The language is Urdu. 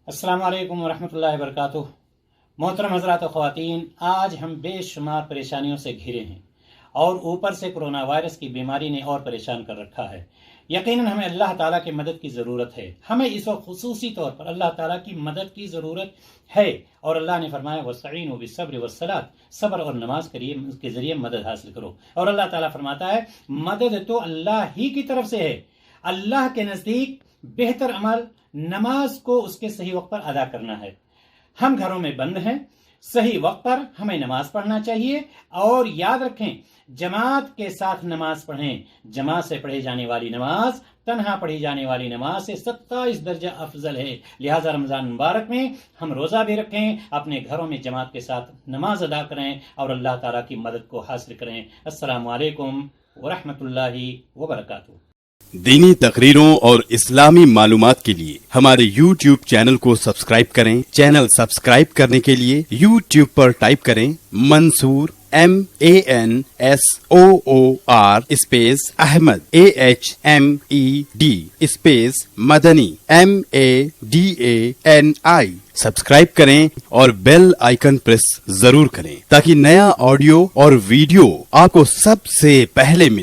السلام علیکم ورحمۃ اللہ وبرکاتہ۔ محترم حضرات و خواتین، آج ہم بے شمار پریشانیوں سے گھرے ہیں اور اوپر سے کرونا وائرس کی بیماری نے اور پریشان کر رکھا ہے۔ یقیناً ہمیں اللہ تعالیٰ کی مدد کی ضرورت ہے۔ ہمیں اس وقت خصوصی طور پر اللہ تعالیٰ کی مدد کی ضرورت ہے، اور اللہ نے فرمایا وَاسْتَعِینُوا بِالصَّبْرِ وَالصَّلَاةِ، صبر اور نماز کے ذریعے مدد حاصل کرو۔ اور اللہ تعالیٰ فرماتا ہے مدد تو اللہ ہی کی طرف سے ہے۔ اللہ کے نزدیک بہتر عمل نماز کو اس کے صحیح وقت پر ادا کرنا ہے۔ ہم گھروں میں بند ہیں، صحیح وقت پر ہمیں نماز پڑھنا چاہیے، اور یاد رکھیں جماعت کے ساتھ نماز پڑھیں۔ جماعت سے پڑھی جانے والی نماز تنہا پڑھی جانے والی نماز سے 27 درجہ افضل ہے۔ لہٰذا رمضان مبارک میں ہم روزہ بھی رکھیں، اپنے گھروں میں جماعت کے ساتھ نماز ادا کریں اور اللہ تعالیٰ کی مدد کو حاصل کریں۔ السلام علیکم ورحمۃ اللہ وبرکاتہ۔ دینی تقریروں اور اسلامی معلومات کے لیے ہمارے YouTube چینل کو سبسکرائب کریں۔ چینل سبسکرائب کرنے کے لیے YouTube پر ٹائپ کریں Mansoor MANSOOR space Ahmed AHMED space Madani MADANI۔ Subscribe کریں اور بیل آئیکن پریس ضرور کریں تاکہ نیا آڈیو اور ویڈیو آپ کو سب سے پہلے ملے۔